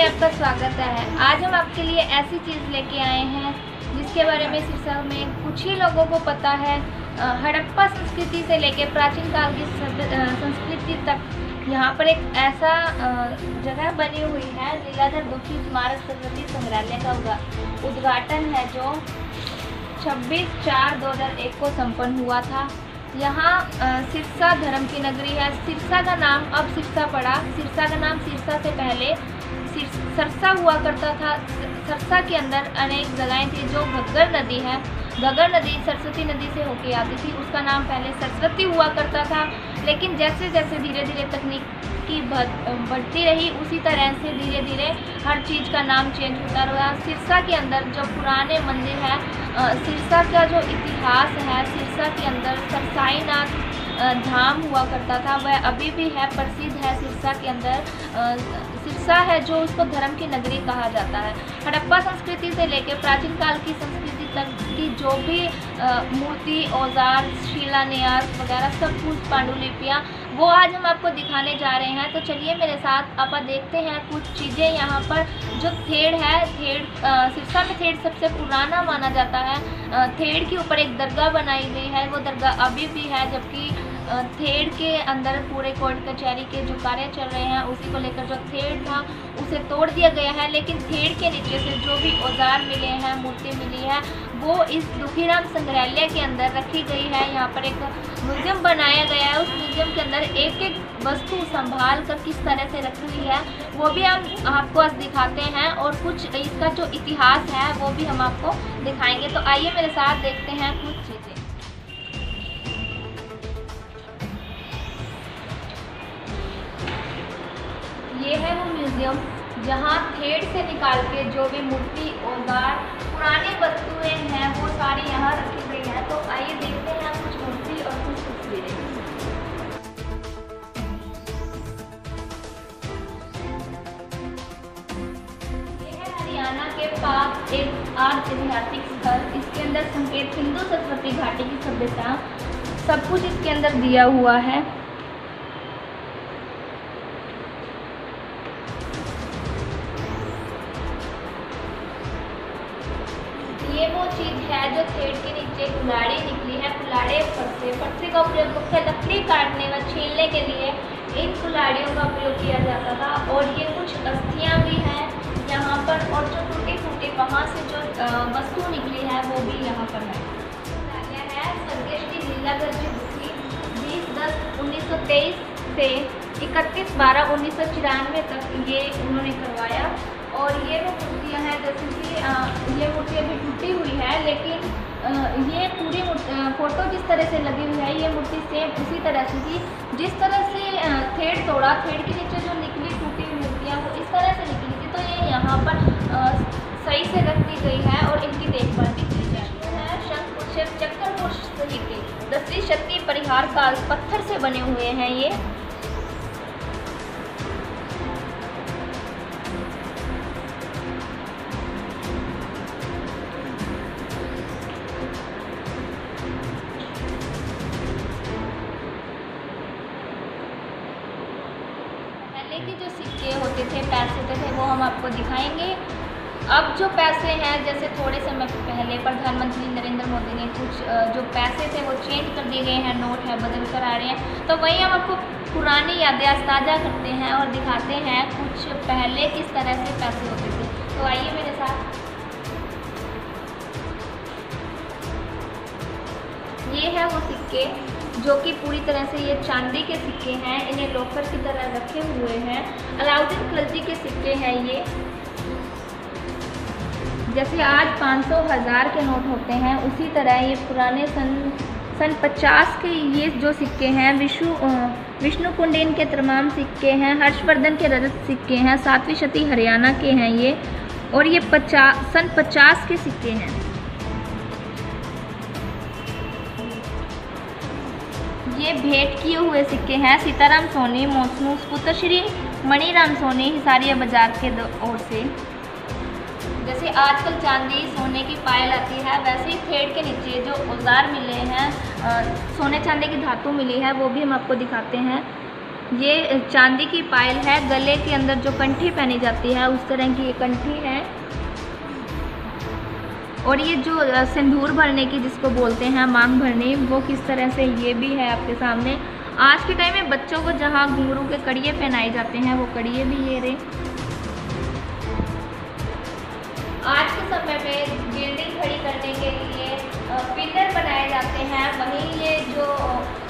में आपका स्वागत है। आज हम आपके लिए ऐसी चीज़ लेके आए हैं जिसके बारे में सिरसा में कुछ ही लोगों को पता है। हड़प्पा संस्कृति से लेकर प्राचीन काल की संस्कृति तक यहाँ पर एक ऐसा जगह बनी हुई है। लीलाधर दोषी स्मारक सरस्वती संग्रहालय का उद्घाटन है जो 26/4/2001 को संपन्न हुआ था। यहाँ सिरसा धर्म की नगरी है। सिरसा का नाम अब सिरसा पड़ा। सिरसा का नाम सिरसा से पहले सरसा हुआ करता था। सरसा के अंदर अनेक जगहें थी। जो घग्गर नदी है, घग्गर नदी सरस्वती नदी से होके आती थी, उसका नाम पहले सरस्वती हुआ करता था। लेकिन जैसे जैसे धीरे धीरे तकनीक की बढ़ती रही, उसी तरह से धीरे धीरे हर चीज़ का नाम चेंज होता रहा। सिरसा के अंदर जो पुराने मंदिर है, सिरसा का जो इतिहास है, सिरसा के अंदर सरसाईनाथ धाम हुआ करता था, वह अभी भी है, प्रसिद्ध है। सिरसा के अंदर सिरसा है जो उसको धर्म की नगरी कहा जाता है। हड़प्पा संस्कृति से लेकर प्राचीन काल की संस्कृति तक की जो भी मूर्ति, औजार, शिलान्यास वगैरह सब कुछ, पांडुलिपियाँ, वो आज हम आपको दिखाने जा रहे हैं। तो चलिए मेरे साथ आप देखते हैं कुछ चीज़ें। यहाँ पर जो थेड़ है, सिरसा में थेड़ सबसे पुराना माना जाता है। थेड़ के ऊपर एक दरगाह बनाई गई है, वो दरगाह अभी भी है। जबकि थेड़ के अंदर पूरे कोर्ट कचहरी के जो कार्य चल रहे हैं, उसी को लेकर जो थेड़ था उसे तोड़ दिया गया है। लेकिन थेड़ के नीचे से जो भी औजार मिले हैं, मूर्ति मिली है, वो इस दुखीराम संग्रहालय के अंदर रखी गई है। यहाँ पर एक म्यूजियम बनाया गया है। उस म्यूजियम के अंदर एक एक वस्तु संभाल कर किस तरह से रखी हुई है वो भी हम आपको आज दिखाते हैं, और कुछ इसका जो इतिहास है वो भी हम आपको दिखाएंगे। तो आइए मेरे साथ देखते हैं कुछ चीज़ें। ये है वो म्यूजियम जहाँ थेड़ से निकाल के जो भी मूर्ति, औजार, पुरानी वस्तुएं हैं वो सारी यहाँ रखी गई हैं। तो आइए देखते हैं कुछ मूर्ति और कुछ तस्वीरें। ये है हरियाणा के पास एक ऐतिहासिक स्थल। इसके अंदर संकेत हिंदू सरस्वती घाटी की सभ्यता सब कुछ इसके अंदर दिया हुआ है। ये वो चीज़ है जो थेड़ के नीचे कुल्हाड़ी निकली है। कुल्हाड़े फरसे का उपयोग मुख्य लकड़ी काटने व छीलने के लिए इन कुल्हाड़ियों का प्रयोग किया जाता था। और ये कुछ अस्थियां भी हैं यहाँ पर, और जो टूटी फूटी वहाँ से जो वस्तु निकली है वो भी यहाँ पर है। स्वर्गीय श्री लीलाधर जी दोषी 20/10/1923 से 31/12/1994 तक ये उन्होंने करवाया। और ये वो मूर्तियाँ हैं, जैसे कि ये मूर्ति अभी टूटी हुई है, लेकिन ये पूरी फोटो जिस तरह से लगी हुई है, ये मूर्ति सेम उसी तरह से थी जिस तरह से थेड़ तोड़ा, थेड़ के नीचे जो निकली टूटी हुई मूर्तियाँ वो इस तरह से निकली थी। तो ये यहाँ पर सही से रख दी गई है और इनकी देखभाल भी की जाती है। शंख, चक्र, सिक्के 10वीं शती परिहार काल पत्थर से बने हुए हैं ये। पहले के जो सिक्के होते थे, पैसे होते थे, वो हम आपको दिखाएंगे। अब जो पैसे हैं, जैसे थोड़े समय पहले प्रधानमंत्री नरेंद्र मोदी ने कुछ जो पैसे थे वो चेंज कर दिए गए हैं, नोट है बदल कर आ रहे हैं। तो वहीं हम आपको पुरानी यादें ताज़ा करते हैं और दिखाते हैं कुछ पहले किस तरह से पैसे होते थे। तो आइए मेरे साथ। ये है वो सिक्के जो कि पूरी तरह से ये चांदी के सिक्के हैं। इन्हें लॉकर की तरह रखे हुए हैं। अलाउद्दीन खिलजी के सिक्के हैं ये। जैसे आज 500, 1000 के नोट होते हैं, उसी तरह ये पुराने सन 50 के ये जो सिक्के हैं, विष्णु कुंडेन के तमाम सिक्के हैं, हर्षवर्धन के रजत सिक्के हैं, 7वीं शती हरियाणा के हैं ये। और ये सन 50 के सिक्के हैं। ये भेंट किए हुए सिक्के हैं सीताराम सोनी, मोसनू पुत्र श्री मणिराम सोनी, हिसारिया बाजार के ओर से। जैसे आजकल चांदी सोने की पायल आती है, वैसे ही थेड़ के नीचे जो औजार मिले हैं, सोने चांदी की धातु मिली है, वो भी हम आपको दिखाते हैं। ये चांदी की पायल है, गले के अंदर जो कंठी पहनी जाती है उस तरह की ये कंठी है। और ये जो सिंदूर भरने की जिसको बोलते हैं मांग भरनी, वो किस तरह से ये भी है आपके सामने। आज के टाइम में बच्चों को जहाँ घुंघरू के कड़िए पहनाए जाते हैं वो कड़िए भी ये रहे। आज के समय में बिल्डिंग खड़ी करने के लिए पिलर बनाए जाते हैं। वहीं ये जो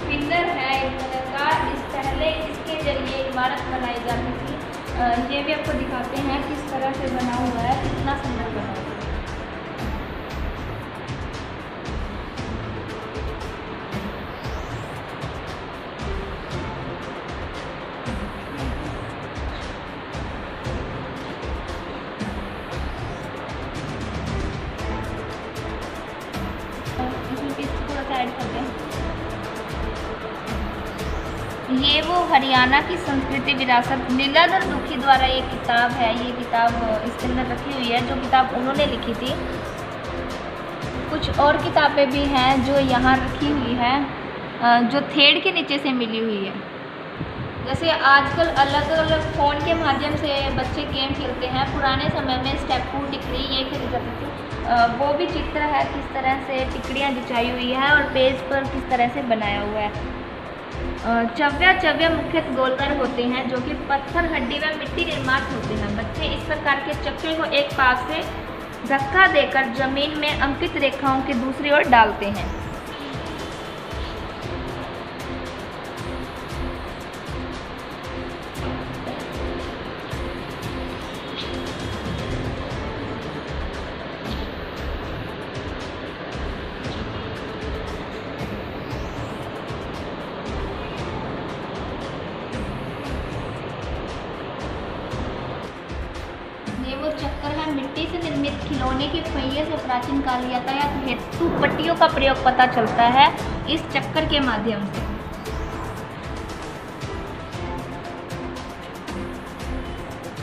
पिलर है का पहले इसके जरिए इमारत बनाई जाती थी। ये भी आपको दिखाते हैं किस तरह से बना हुआ है, कितना सुंदर बना हुआ है। ये वो हरियाणा की संस्कृति विरासत लीलाधर दुखी द्वारा ये किताब है। ये किताब इसके अंदर रखी हुई है, जो किताब उन्होंने लिखी थी। कुछ और किताबें भी हैं जो यहाँ रखी हुई है, जो थेड़ के नीचे से मिली हुई है। जैसे आजकल अलग अलग फ़ोन के माध्यम से बच्चे गेम खेलते हैं, पुराने समय में स्टेपू टिकड़ी ये खेली जाती थी। वो भी चित्र है, किस तरह से टिकड़ियाँ बिछाई हुई है और पेज पर किस तरह से बनाया हुआ है। चव्या मुख्यतः गोलकर होते हैं, जो कि पत्थर, हड्डी व मिट्टी निर्मित होते हैं। बच्चे इस प्रकार के चक्के को एक पास से धक्का देकर जमीन में अंकित रेखाओं की दूसरी ओर डालते हैं। चक्कर है मिट्टी से निर्मित खिलौने के पहिए से प्राचीन काल यातायात हेतु पट्टियों का प्रयोग पता चलता है इस चक्कर के माध्यम से।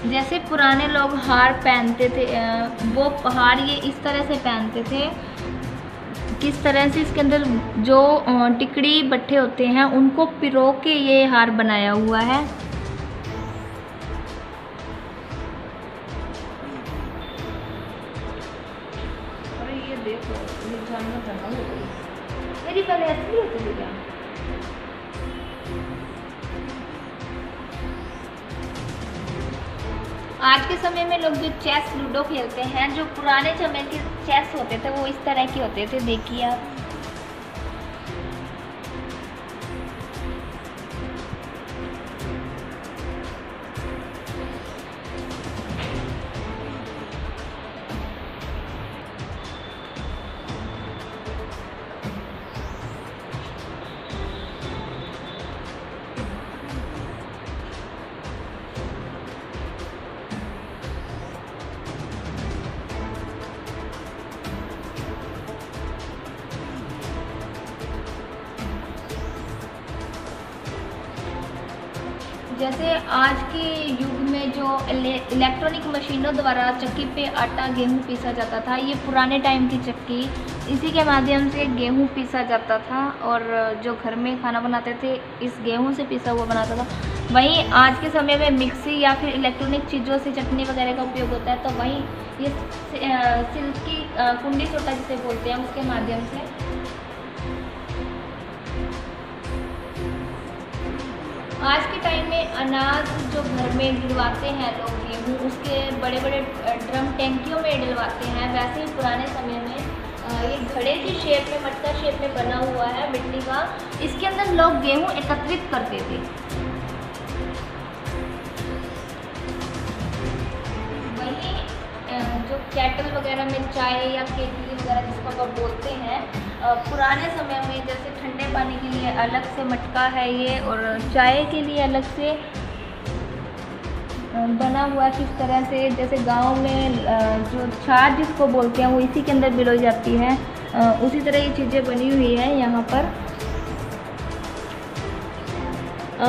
जैसे पुराने लोग हार पहनते थे, वो हार ये इस तरह से पहनते थे, किस तरह से इसके अंदर जो टिकड़ी बट्टे होते हैं उनको पिरो के ये हार बनाया हुआ है। देखो ये जानवर बना हो गई मेरी पहले असली होती थी क्या। आज के समय में लोग जो चेस लूडो खेलते हैं, जो पुराने समय के चेस होते थे वो इस तरह के होते थे, देखिए आप। जैसे आज के युग में जो इलेक्ट्रॉनिक मशीनों द्वारा चक्की पे आटा गेहूँ पीसा जाता था, ये पुराने टाइम की चक्की, इसी के माध्यम से गेहूँ पीसा जाता था और जो घर में खाना बनाते थे इस गेहूँ से पीसा हुआ बनाता था। वहीं आज के समय में मिक्सी या फिर इलेक्ट्रॉनिक चीज़ों से चटनी वगैरह का उपयोग होता है, तो वहीं ये सिल्क की कुंडी सोटा जिसे बोलते हैं उसके माध्यम से। आज के टाइम में अनाज जो घर में गिरवाते हैं लोग गेहूँ, उसके बड़े बड़े ड्रम टैंकियों में डलवाते हैं। वैसे ही पुराने समय में ये घड़े की शेप में, मटका शेप में बना हुआ है मिट्टी का, इसके अंदर लोग गेहूँ एकत्रित करते थे। वहीं जो केटल वगैरह में चाय या केतली वगैरह जिसको आप बोलते हैं, पुराने समय में जैसे ठंडे पानी के लिए अलग से मटका है ये, और चाय के लिए अलग से बना हुआ किस तरह से, जैसे गांव में जो छाछ जिसको बोलते हैं वो इसी के अंदर बिलोई जाती है, उसी तरह ये चीज़ें बनी हुई है यहाँ पर।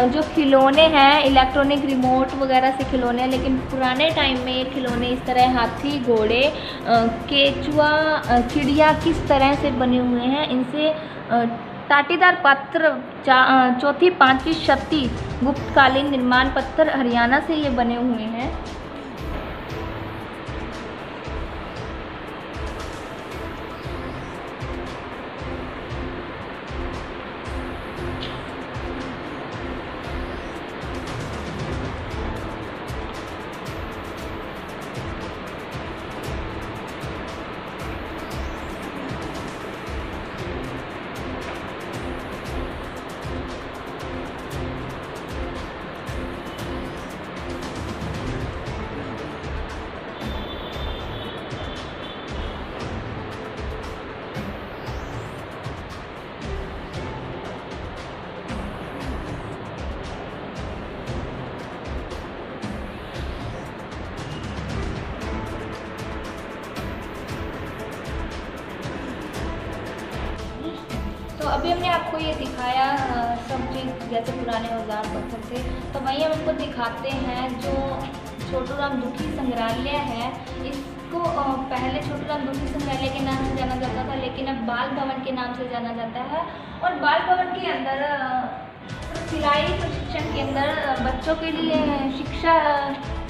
जो खिलौने हैं इलेक्ट्रॉनिक रिमोट वगैरह से खिलौने हैं, लेकिन पुराने टाइम में ये खिलौने इस तरह हाथी, घोड़े, केचुआ, चिड़िया किस तरह से बने हुए हैं। इनसे टाटीदार पात्र, चौथी, पांचवी, छठी गुप्तकालीन निर्माण पत्थर हरियाणा से ये बने हुए हैं। तो अभी हमने आपको ये दिखाया सब चीज़ जैसे पुराने औजार पत्थर थे, तो वहीं हम आपको दिखाते हैं जो छोटूराम दुखी संग्रहालय है। इसको पहले छोटूराम दुखी संग्रहालय के नाम से जाना जाता था, लेकिन अब बाल भवन के नाम से जाना जाता है। और बाल भवन के अंदर सिलाई प्रशिक्षण केंद्र, बच्चों के लिए शिक्षा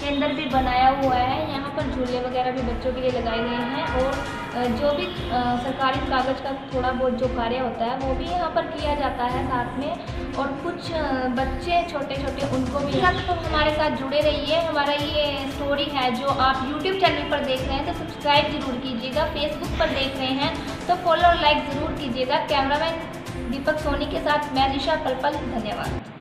केंद्र भी बनाया हुआ है। यहाँ पर झूले वगैरह भी बच्चों के लिए लगाए गए हैं, और जो भी सरकारी कागज़ का थोड़ा बहुत जो कार्य होता है वो भी यहाँ पर किया जाता है साथ में। और कुछ बच्चे छोटे छोटे उनको भी साथ तो हमारे साथ जुड़े रहिए। हमारा ये स्टोरी है जो आप यूट्यूब चैनल पर देख रहे हैं तो सब्सक्राइब जरूर कीजिएगा, फेसबुक पर देख रहे हैं तो फॉलो और लाइक ज़रूर कीजिएगा। कैमरामैन दीपक सोनी के साथ मैं दिशा पलपल, धन्यवाद।